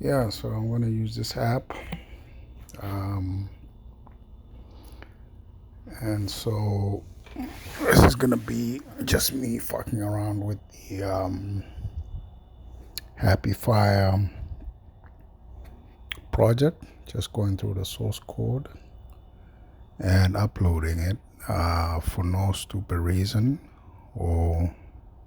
Yeah, so I'm going to use this app. Um, and so this is going to be just me fucking around with the Hapi-fhir project, just going through the source code and uploading it for no stupid reason or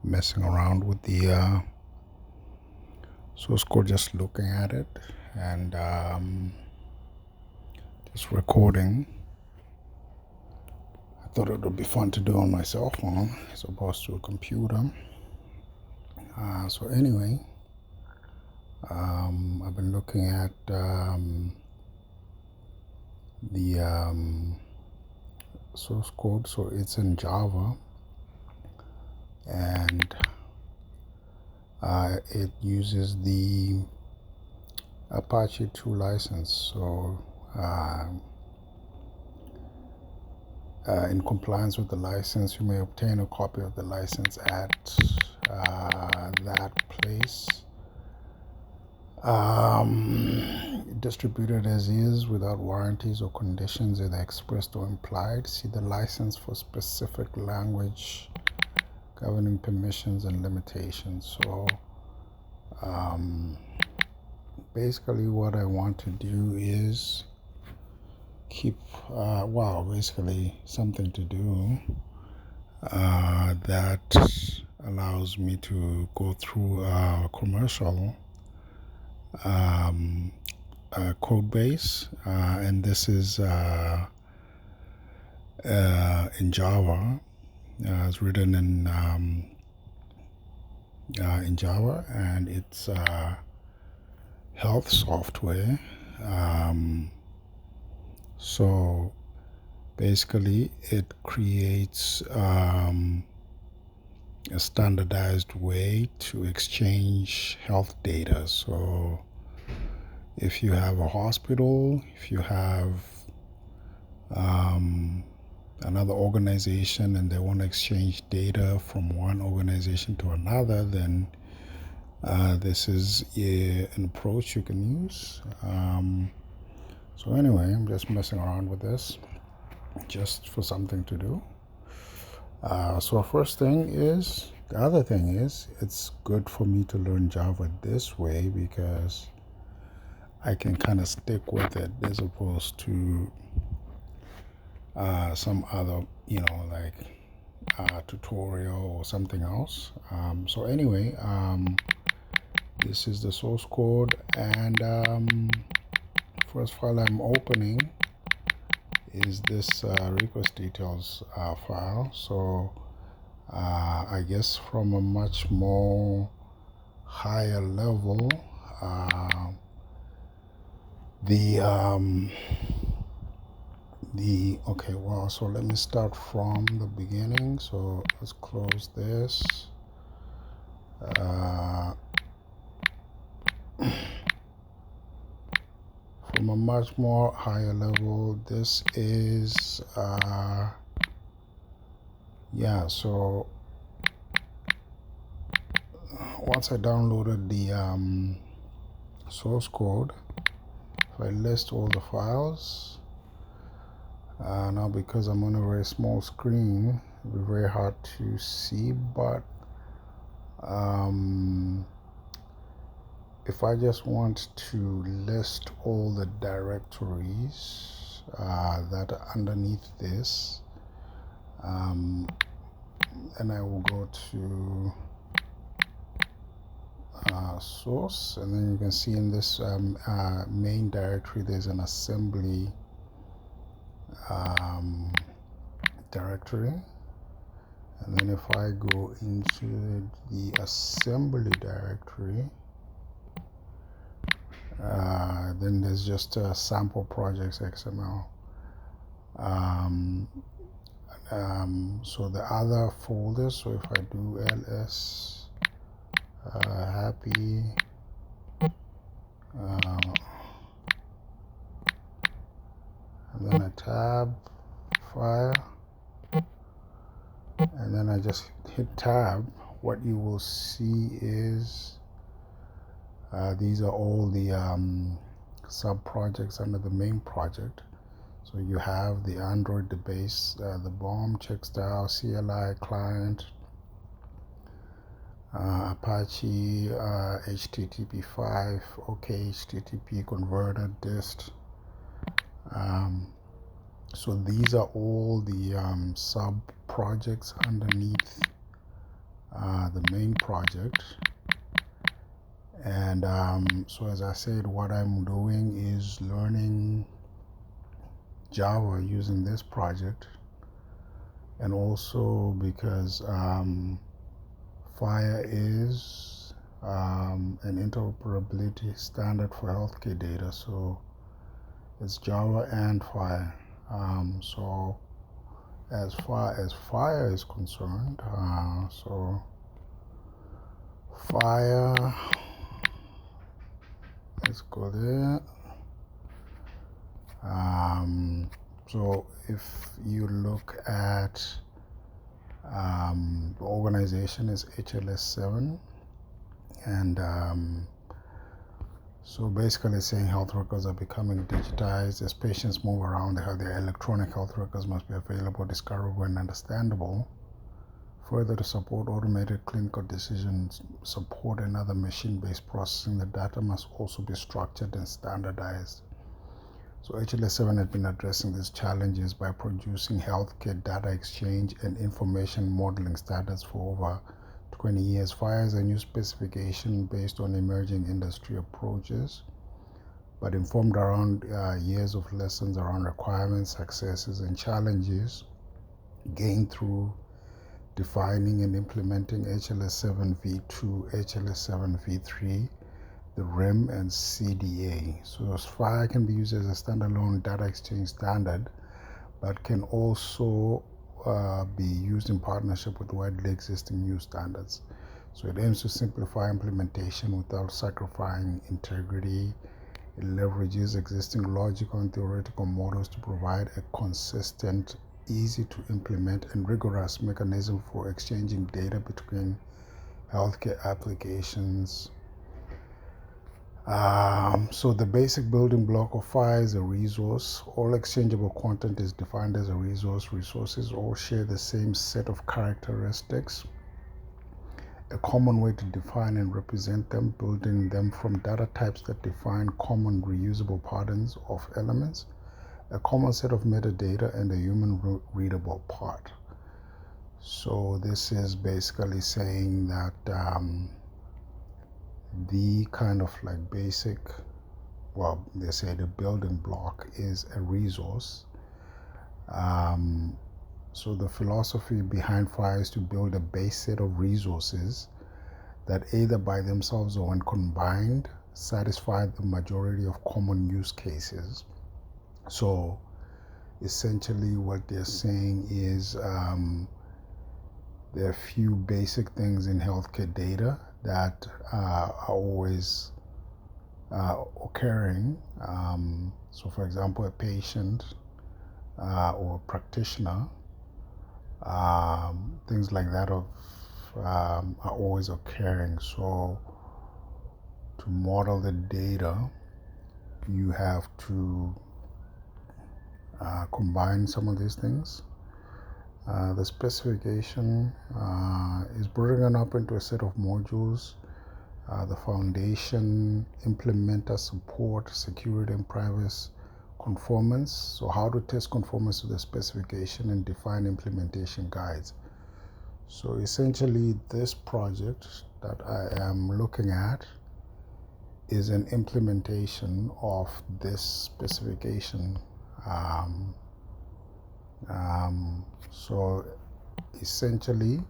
messing around with the source code, just looking at it and just recording. I thought it would be fun to do on my cell phone as opposed to a computer. So anyway, I've been looking at the source code. So it's in Java, and it uses the Apache 2 license. So in compliance with the license, you may obtain a copy of the license at that place. Distributed as is without warranties or conditions either expressed or implied. See the license for specific language governing permissions and limitations. So basically what I want to do is keep basically something to do that allows me to go through a commercial code base, and this is in Java. It's written in Java, and it's health software. So basically, it creates a standardized way to exchange health data. So if you have a hospital, if you have another organization and they want to exchange data from one organization to another, then this is an approach you can use. So anyway, I'm just messing around with this just for something to do. So the other thing is, it's good for me to learn Java this way because I can kind of stick with it as opposed to some other, like tutorial or something else. So anyway, this is the source code, and first file I'm opening is this request details file. So I guess from a much more higher level, so let me start from the beginning. So let's close this. From a much more higher level, this is so once I downloaded the source code, if I list all the files, now because I'm on a very small screen, it'll be very hard to see, but if I just want to list all the directories that are underneath this, and I will go to source, and then you can see in this main directory there's an assembly directory, and then if I go into the assembly directory, then there's just sample projects XML. So the other folders, so if I do ls happy and then a tab file, and then I just hit tab, what you will see is These are all the sub-projects under the main project. So you have the Android, the base, the BOM, checkstyle, CLI, client, Apache, HTTP5, OK, HTTP converter, dist. So these are all the sub-projects underneath the main project. And so as I said, what I'm doing is learning Java using this project, and also because FHIR is an interoperability standard for healthcare data, so it's Java and FHIR. So as far as FHIR is concerned, so FHIR, let's go there. So if you look at the organization is HL7, and so basically it's saying health records are becoming digitized. As patients move around, their electronic health records must be available, discoverable, and understandable. Further, to support automated clinical decision support and other machine-based processing, the data must also be structured and standardized. So HL7 has been addressing these challenges by producing healthcare data exchange and information modeling standards for over 20 years. FHIR is a new specification based on emerging industry approaches, but informed around years of lessons around requirements, successes, and challenges gained through defining and implementing HL7 V2, HL7 V3, the RIM, and CDA. So FHIR can be used as a standalone data exchange standard, but can also be used in partnership with widely existing new standards. So it aims to simplify implementation without sacrificing integrity. It leverages existing logical and theoretical models to provide a consistent, easy to implement, and rigorous mechanism for exchanging data between healthcare applications. So the basic building block of FHIR is a resource. All exchangeable content is defined as a resource. Resources all share the same set of characteristics. A common way to define and represent them, building them from data types that define common reusable patterns of elements, a common set of metadata, and a human readable part. So this is basically saying that the kind of like basic, well, they say the building block is a resource. So the philosophy behind FHIR is to build a base set of resources that either by themselves or when combined satisfy the majority of common use cases. So essentially what they're saying is there are a few basic things in healthcare data that are always occurring. So for example, a patient or a practitioner, things like that are always occurring. So to model the data, you have to combine some of these things. The specification is broken up into a set of modules. The foundation, implementer, support, security, and privacy, conformance. So how to test conformance to the specification and define implementation guides. So essentially this project that I am looking at is an implementation of this specification. So essentially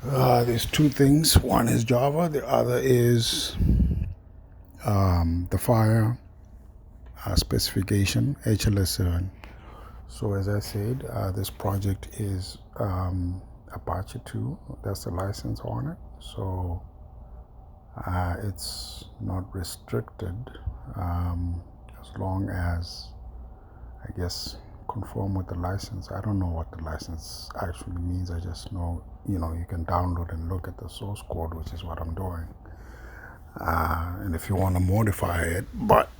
there's two things. One is Java, the other is the FHIR specification, HL7. So as I said, this project is Apache 2. That's the license on it. So it's not restricted as long as, I guess, conform with the license. I don't know what the license actually means. I just know, you can download and look at the source code, which is what I'm doing. And if you want to modify it, but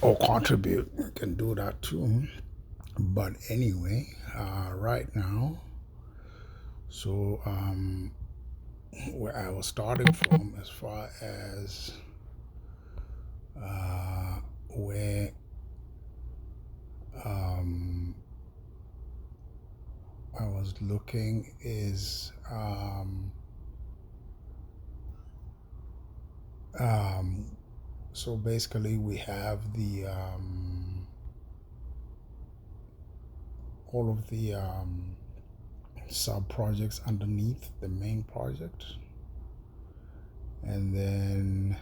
or contribute, you can do that too. But anyway, right now, so where I was starting from, as far as where I was looking is so basically we have the all of the sub projects underneath the main project, and then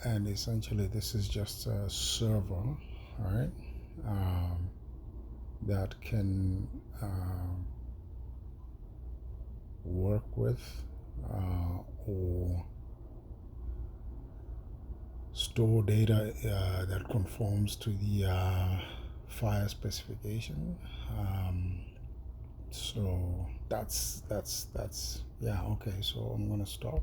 and essentially this is just a server, all right, that can work with or store data that conforms to the FHIR specification. So that's yeah, okay, so I'm gonna stop